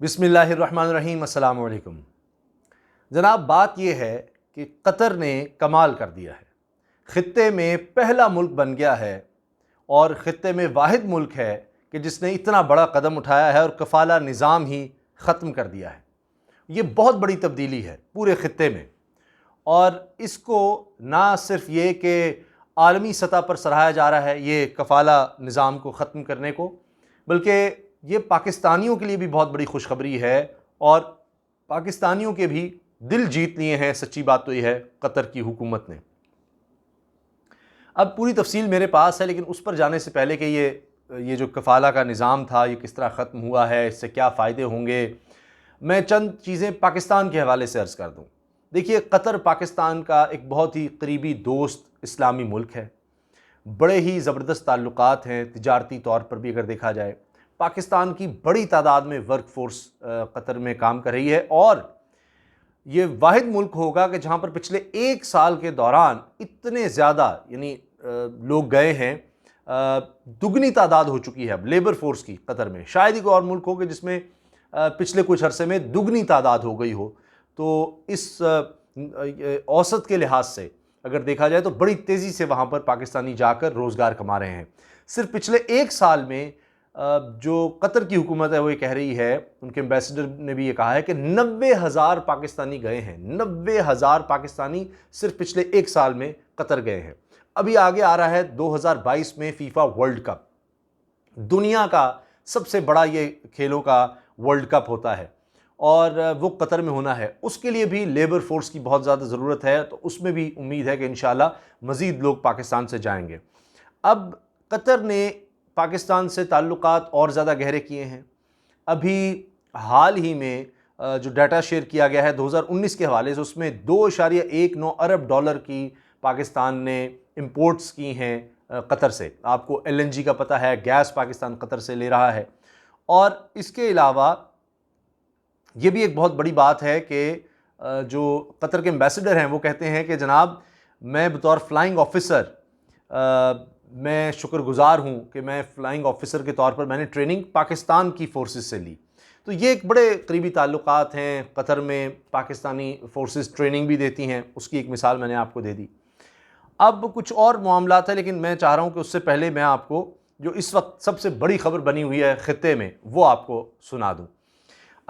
बिस्मिल्लाहिर्रहमानिर्रहीम, अस्सलाम वालेकुम। जनाब, बात यह है कि कतर ने कमाल कर दिया है। ख़ित्ते में पहला मुल्क बन गया है और ख़ित्ते में वाहिद मुल्क है कि जिसने इतना बड़ा कदम उठाया है और कफ़ाला निज़ाम ही ख़त्म कर दिया है। ये बहुत बड़ी तब्दीली है पूरे ख़ित्ते में, और इसको ना सिर्फ ये कि आलमी सतह पर सराहा जा रहा है ये कफ़ाला निज़ाम को ख़त्म करने को, बल्कि ये पाकिस्तानियों के लिए भी बहुत बड़ी खुशखबरी है और पाकिस्तानियों के भी दिल जीत लिए हैं। सच्ची बात तो यह है कतर की हुकूमत ने। अब पूरी तफसील मेरे पास है, लेकिन उस पर जाने से पहले कि ये जो कफ़ाला का निज़ाम था ये किस तरह ख़त्म हुआ है, इससे क्या फ़ायदे होंगे, मैं चंद चीज़ें पाकिस्तान के हवाले से अर्ज़ कर दूँ। देखिए, कतर पाकिस्तान का एक बहुत ही करीबी दोस्त इस्लामी मुल्क है। बड़े ही ज़बरदस्त ताल्लुकात हैं तिजारती तौर पर भी। अगर देखा जाए, पाकिस्तान की बड़ी तादाद में वर्क फोर्स कतर में काम कर रही है और ये वाहिद मुल्क होगा कि जहाँ पर पिछले एक साल के दौरान इतने ज़्यादा लोग गए हैं। दुगनी तादाद हो चुकी है अब लेबर फोर्स की कतर में। शायद ही कोई और मुल्क हो कि जिसमें पिछले कुछ अरसे में दुगनी तादाद हो गई हो। तो इस औसत के लिहाज से अगर देखा जाए तो बड़ी तेज़ी से वहाँ पर पाकिस्तानी जाकर रोज़गार कमा रहे हैं। सिर्फ पिछले एक साल में जो कतर की हुकूमत है वो ये कह रही है, उनके एम्बेसडर ने भी ये कहा है कि 90,000 पाकिस्तानी गए हैं। 90,000 पाकिस्तानी सिर्फ पिछले एक साल में कतर गए हैं। अभी आगे आ रहा है 2022 में फीफा वर्ल्ड कप। दुनिया का सबसे बड़ा ये खेलों का वर्ल्ड कप होता है और वो कतर में होना है। उसके लिए भी लेबर फोर्स की बहुत ज़्यादा ज़रूरत है, तो उसमें भी उम्मीद है कि इंशाल्लाह मज़ीद लोग पाकिस्तान से जाएंगे। अब कतर ने पाकिस्तान से ताल्लुकात और ज़्यादा गहरे किए हैं। अभी हाल ही में जो डाटा शेयर किया गया है 2019 के हवाले से, उसमें $2.19 अरब की पाकिस्तान ने इंपोर्ट्स की हैं कतर से। आपको LNG का पता है, गैस पाकिस्तान कतर से ले रहा है। और इसके अलावा ये भी एक बहुत बड़ी बात है कि जो कतर के एम्बेसडर हैं वो कहते हैं कि जनाब, मैं बतौर फ्लाइंग ऑफिसर मैं शुक्रगुज़ार हूँ कि मैं फ़्लाइंग ऑफिसर के तौर पर मैंने ट्रेनिंग पाकिस्तान की फ़ोर्सेस से ली। तो ये एक बड़े करीबी ताल्लुकात हैं। कतर में पाकिस्तानी फ़ोर्सेस ट्रेनिंग भी देती हैं, उसकी एक मिसाल मैंने आपको दे दी। अब कुछ और मामलात हैं, लेकिन मैं चाह रहा हूँ कि उससे पहले मैं आपको जो इस वक्त सबसे बड़ी खबर बनी हुई है ख़ित्ते में वो आपको सुना दूँ।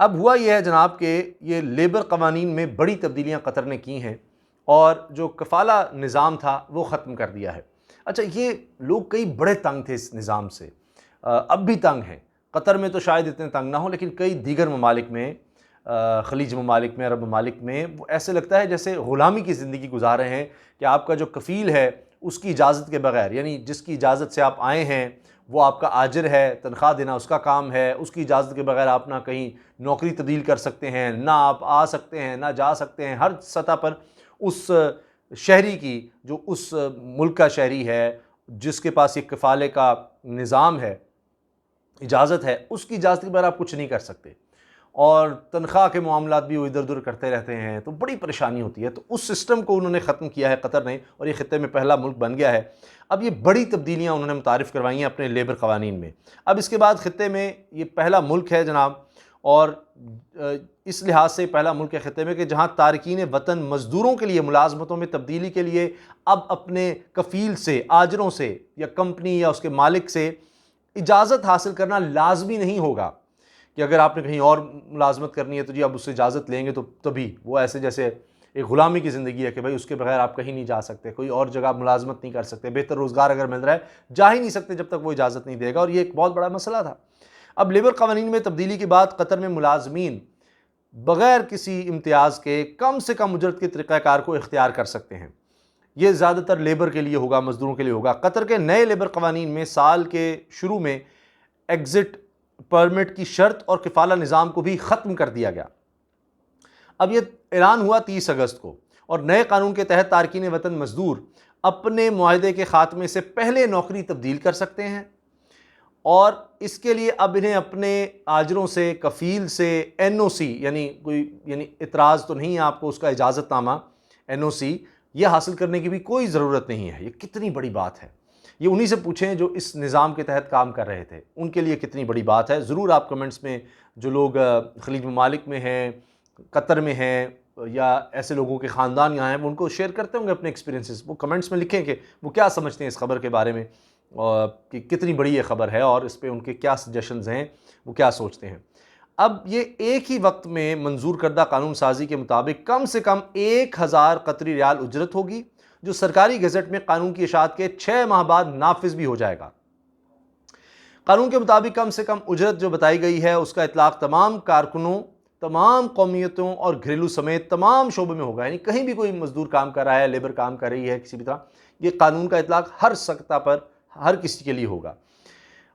अब हुआ यह है जनाब कि ये लेबर कवानीन में बड़ी तब्दीलियाँ कतर ने की हैं और जो कफ़ाला निज़ाम था वो ख़त्म कर दिया है। अच्छा, ये लोग कई बड़े तंग थे इस निज़ाम से, अब भी तंग हैं। कतर में तो शायद इतने तंग ना हो, लेकिन कई दीगर ममालिक में, खलीज ममालिक में, अरब ममालिक में वो ऐसे लगता है जैसे ग़ुलामी की ज़िंदगी गुजार रहे हैं कि आपका जो कफ़ील है उसकी इजाज़त के बग़ैर, यानी जिसकी इजाज़त से आप आए हैं वो आपका आजिर है, तनख्वाह देना उसका काम है, उसकी इजाज़त के बग़ैर आप ना कहीं नौकरी तब्दील कर सकते हैं, ना आप आ सकते हैं, ना जा सकते हैं। हर सतह पर उस शहरी की, जो उस मुल्क का शहरी है जिसके पास ये कफ़ाले का निज़ाम है, इजाज़त है, उसकी इजाज़त के बगैर आप कुछ नहीं कर सकते। और तनख्वाह के मामलात भी वो इधर उधर करते रहते हैं, तो बड़ी परेशानी होती है। तो उस सिस्टम को उन्होंने ख़त्म किया है कतर ने, और ये ख़ित्ते में पहला मुल्क बन गया है। अब ये बड़ी तब्दीलियाँ उन्होंने मुतारिफ़ करवाई हैं अपने लेबर कवानीन में। अब इसके बाद ख़ित्ते में ये पहला मुल्क है जनाब, और इस लिहाज से पहला मुल्क है ख़ित्ते में कि जहाँ तारकीन वतन मज़दूरों के लिए मुलाज़मतों में तब्दीली के लिए अब अपने कफ़ील से, आजरों से या कंपनी या उसके मालिक से इजाज़त हासिल करना लाजमी नहीं होगा कि अगर आपने कहीं और मुलाजमत करनी है तो जी आप उससे इजाज़त लेंगे तो तभी। वो ऐसे जैसे एक ग़ुलामी की ज़िंदगी है कि भाई उसके बगैर आप कहीं नहीं जा सकते, कोई और जगह मुलाजमत नहीं कर सकते, बेहतर रोज़गार अगर मिल रहा है जा ही नहीं सकते जब तक वो इजाज़त नहीं देगा। और ये एक बहुत बड़ा मसला था। अब लेबर कवानीन में तब्दीली के बाद कतर में मुलाजमीन बग़ैर किसी इम्तियाज़ के कम से कम उजरत के तरीक़ाकार को इख्तियार कर सकते हैं। ये ज़्यादातर लेबर के लिए होगा, मज़दूरों के लिए होगा। कतर के नए लेबर कवानीन में साल के शुरू में एग्ज़िट परमिट की शर्त और कफ़ाला निज़ाम को भी ख़त्म कर दिया गया। अब ये ऐलान हुआ 30 अगस्त को, और नए कानून के तहत तारकीन वतन मज़दूर अपने मुआहदे के ख़ात्मे से पहले नौकरी तब्दील कर सकते हैं, और इसके लिए अब इन्हें अपने आजरों से, कफ़ील से NOC यानी इतराज़ तो नहीं है आपको, उसका इजाज़तनामा NOC ये हासिल करने की भी कोई ज़रूरत नहीं है। ये कितनी बड़ी बात है, ये उन्हीं से पूछें जो इस निज़ाम के तहत काम कर रहे थे, उनके लिए कितनी बड़ी बात है। ज़रूर आप कमेंट्स में जो लोग खलीज ममालिक में हैं, कतर में हैं, या ऐसे लोगों के ख़ानदान यहाँ हैं, वो उनको शेयर करते होंगे अपने एक्सपीरियंसेस। वो कमेंट्स में लिखें कि वो क्या समझते हैं इस खबर के बारे में, और कि कितनी बड़ी ये खबर है और इस पर उनके क्या सजेशंस हैं, वो क्या सोचते हैं। अब ये एक ही वक्त में मंजूर करदा कानून साजी के मुताबिक कम से कम 1000 कतरी रियाल उजरत होगी, जो सरकारी गज़ट में कानून की इशाअत के 6 माह बाद नाफिज भी हो जाएगा। कानून के मुताबिक कम से कम उजरत जो बताई गई है उसका इतलाक तमाम कारकुनों, तमाम कौमियतों और घरेलू समेत तमाम शोबों में होगा। यानी कहीं भी कोई मजदूर काम कर रहा है, लेबर काम कर रही है किसी भी तरह, ये कानून का इतलाक हर सतह पर हर किसी के लिए होगा।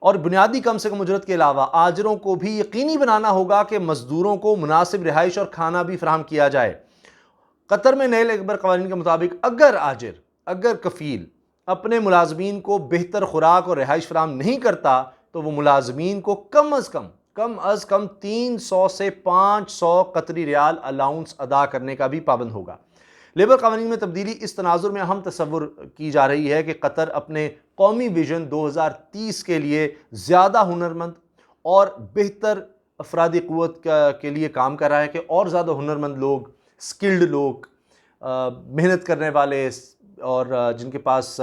और बुनियादी कम से कम उजरत के अलावा आजरों को भी यकीनी बनाना होगा कि मजदूरों को मुनासिब रिहाइश और खाना भी फराहम किया जाए। कतर में नए लेबर कवानीन के मुताबिक अगर कफ़ील अपने मुलाजमीन को बेहतर खुराक और रिहाइश फराहम नहीं करता तो वो मुलाजमीन को कम अज़ कम 300 से 500 कतरी रियाल अलाउंस अदा करने का भी पाबंद होगा। लेबर कवानीन में तब्दीली इस तनाजुर में अहम तसव्वुर की जा रही है कि कतर अपने कौमी विजन 2030 के लिए ज़्यादा हुनरमंद और बेहतर अफरादी क़ुव्वत के लिए काम कर रहा है कि और ज़्यादा हुनरमंद लोग, स्किल्ड लोग, मेहनत करने वाले और जिनके पास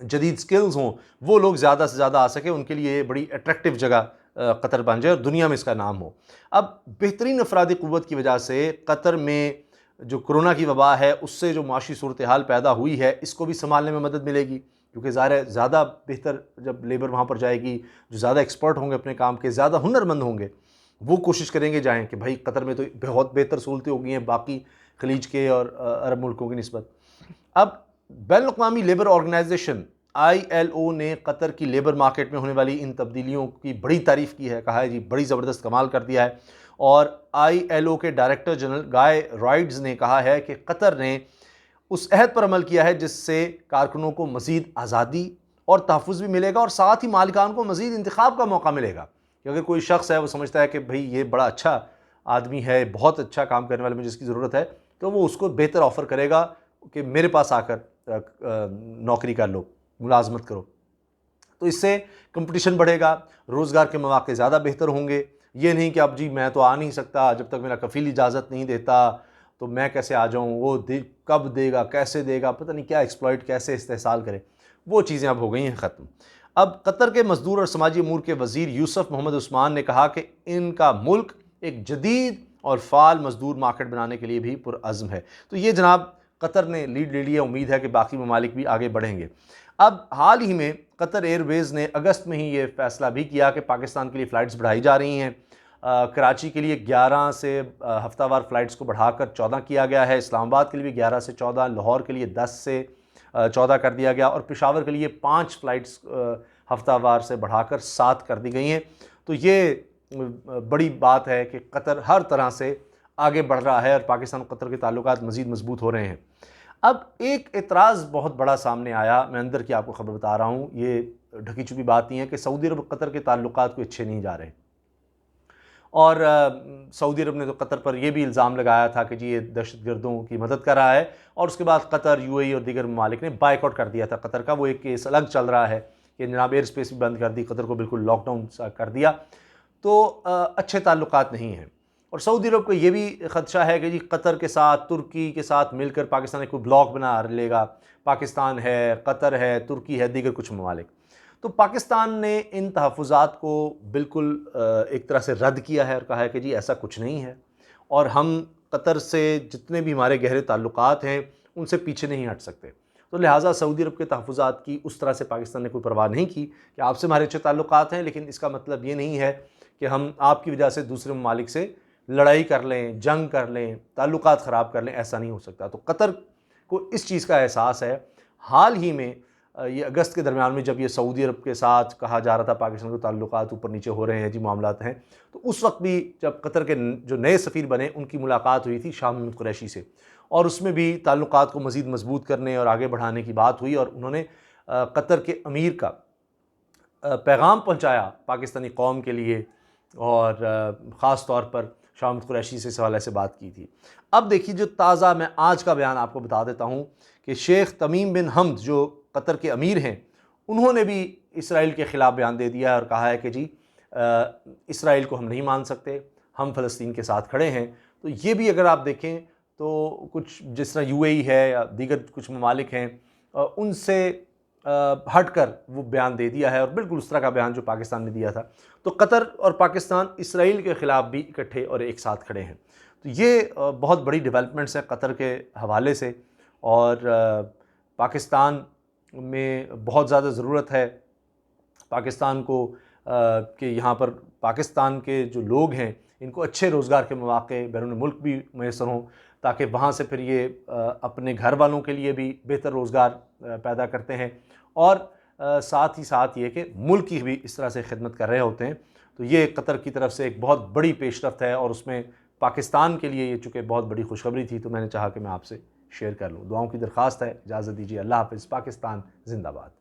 जदीद स्किल्स हों, वो लोग ज़्यादा से ज़्यादा आ सके, उनके लिए बड़ी अट्रैक्टिव जगह कतर बन जाए और दुनिया में इसका नाम हो। अब बेहतरीन अफरादी क़ुव्वत की वजह से कतर में जो कोरोना की वबा है उससे जो माशी सूरत हाल पैदा हुई है, इसको भी संभालने में मदद मिलेगी, क्योंकि ज़ाहिर है ज़्यादा बेहतर जब लेबर वहाँ पर जाएगी, जो ज़्यादा एक्सपर्ट होंगे अपने काम के, ज़्यादा हुनरमंद होंगे, वो कोशिश करेंगे जाएँ कि भाई कतर में तो बहुत बेहतर सहूलतें हो गई हैं बाकी खलीज के और अरब मुल्कों की निस्बत। अब बैनुल-अक़वामी लेबर ऑर्गेनाइजेशन ILO ने कतर की लेबर मार्केट में होने वाली इन तब्दीलियों की बड़ी तारीफ़ की है, कहा है जी बड़ी ज़बरदस्त कमाल कर दिया है। और ILO के डायरेक्टर जनरल गाय राइड्स ने कहा है कि कतर ने उस अहद पर अमल किया है जिससे कारकुनों को मज़ीद आज़ादी और तहफ़्फ़ुज़ भी मिलेगा और साथ ही मालिकान को मज़ीद इंतखाब का मौका मिलेगा कि अगर कोई शख्स है वो समझता है कि भाई ये बड़ा अच्छा आदमी है, बहुत अच्छा काम करने वाले मुझे जिसकी ज़रूरत है, तो वो उसको बेहतर ऑफ़र करेगा कि मेरे पास आकर नौकरी कर लो, मुलाजमत करो। तो इससे कंपटीशन बढ़ेगा, रोज़गार के मौके ज़्यादा बेहतर होंगे। ये नहीं कि अब जी मैं तो आ नहीं सकता, जब तक मेरा कफ़ील इजाज़त नहीं देता तो मैं कैसे आ जाऊँ, वो कब देगा, कैसे देगा, पता नहीं क्या एक्सप्लॉइट, कैसे इस्तेहसाल करे, वो चीज़ें अब हो गई हैं ख़त्म। अब कतर के मजदूर और समाजी अमूर के वज़ीर यूसुफ मोहम्मद उस्मान ने कहा कि इनका मुल्क एक जदीद और फ़ाल मजदूर मार्केट बनाने के लिए भी पुरअज़्म है। तो ये जनाब कतर ने लीड ले लिया, उम्मीद है कि बाकी ममालिक भी आगे बढ़ेंगे। अब हाल ही में कतर एयरवेज़ ने अगस्त में ही ये फ़ैसला भी किया कि पाकिस्तान के लिए फ़्लाइट्स बढ़ाई जा रही हैं। कराची के लिए 11 से हफ्तावार फ़्लाइट्स को बढ़ाकर 14 किया गया है, इस्लामाबाद के लिए भी 11 से 14, लाहौर के लिए 10 से 14 कर दिया गया और पेशावर के लिए 5 फ़्लाइट्स हफ्तावार से बढ़ाकर 7 कर दी गई हैं। तो ये बड़ी बात है कि कतर हर तरह से आगे बढ़ रहा है और पाकिस्तान और कतर के ताल्लुकात मज़ीद मजबूत हो रहे हैं। अब एक एतराज़ बहुत बड़ा सामने आया, मैं अंदर की आपको ख़बर बता रहा हूँ, ये ढकी छुपी बात नहीं है कि सऊदी अरब कतर के ताल्लुकात कोई अच्छे नहीं जा रहे। और सऊदी अरब ने तो कतर पर यह भी इल्ज़ाम लगाया था कि जी ये दहशतगर्दों की मदद कर रहा है, और उसके बाद कतर, UAE और दीगर ममालिक ने बाइकआउट कर दिया था कतर का। वो एक केस अलग चल रहा है कि जनाब एयर स्पेस भी बंद कर दी, कतर को बिल्कुल लॉकडाउन कर दिया। तो अच्छे ताल्लुकात नहीं हैं। और सऊदी अरब को ये भी ख़दशा है कि जी कतर के साथ, तुर्की के साथ मिलकर पाकिस्तान एक कोई ब्लॉक बना लेगा, पाकिस्तान है, कतर है, तुर्की है, दीगर कुछ ममालिक। तो पाकिस्तान ने इन तहफ़्फ़ुज़ात को बिल्कुल एक तरह से रद्द किया है और कहा है कि जी ऐसा कुछ नहीं है, और हम कतर से जितने भी हमारे गहरे ताल्लुकात हैं उनसे पीछे नहीं हट सकते। तो लिहाजा सऊदी अरब के तहफ़्फ़ुज़ात की उस तरह से पाकिस्तान ने कोई परवाह नहीं की कि आपसे हमारे अच्छे ताल्लुकात हैं, लेकिन इसका मतलब ये नहीं है कि हम आपकी वजह से दूसरे ममालिक से लड़ाई कर लें, जंग कर लें, ताल्लुकात ख़राब कर लें, ऐसा नहीं हो सकता। तो कतर को इस चीज़ का एहसास है। हाल ही में ये अगस्त के दरमियान में जब ये सऊदी अरब के साथ कहा जा रहा था पाकिस्तान के ताल्लुकात ऊपर नीचे हो रहे हैं जी, मामलात हैं, तो उस वक्त भी जब कतर के जो नए सफ़ीर बने उनकी मुलाकात हुई थी शाह महमूद कुरैशी से, और उसमें भी ताल्लुकात को मज़ीद मजबूत करने और आगे बढ़ाने की बात हुई, और उन्होंने कतर के अमीर का पैगाम पहुँचाया पाकिस्तानी कौम के लिए, और ख़ास तौर पर शाह महमूद कुरैशी से इस हवाले से बात की थी। अब देखिए जो ताज़ा मैं आज का बयान आपको बता देता हूँ कि शेख तमीम बिन हमद जो कतर के अमीर हैं, उन्होंने भी इसराइल के ख़िलाफ़ बयान दे दिया है और कहा है कि जी इसराइल को हम नहीं मान सकते, हम फ़लस्तीन के साथ खड़े हैं। तो ये भी अगर आप देखें तो कुछ जिस तरह यूएई है या दीगर कुछ ममालिक हैं, उनसे हटकर वो बयान दे दिया है, और बिल्कुल उस तरह का बयान जो पाकिस्तान ने दिया था। तो कतर और पाकिस्तान इसराइल के ख़िलाफ़ भी इकट्ठे और एक साथ खड़े हैं। तो ये बहुत बड़ी डेवलपमेंट्स हैं कतर के हवाले से, और पाकिस्तान में बहुत ज़्यादा ज़रूरत है पाकिस्तान को कि यहाँ पर पाकिस्तान के जो लोग हैं इनको अच्छे रोज़गार के मौक़े बैरून मुल्क भी मैसर हों, ताकि वहाँ से फिर ये अपने घर वालों के लिए भी बेहतर रोज़गार पैदा करते हैं, और साथ ही साथ ये कि मुल्क की भी इस तरह से खिदमत कर रहे होते हैं। तो ये कतर की तरफ से एक बहुत बड़ी पेशरफ्त है, और उसमें पाकिस्तान के लिए ये चूँकि बहुत बड़ी खुशखबरी थी, तो मैंने चाहा कि मैं आपसे शेयर कर लूँ। दुआओं की दरख्वास्त है। इजाज़त दीजिए। अल्लाह हाफ़िज़। पाकिस्तान ज़िंदाबाद।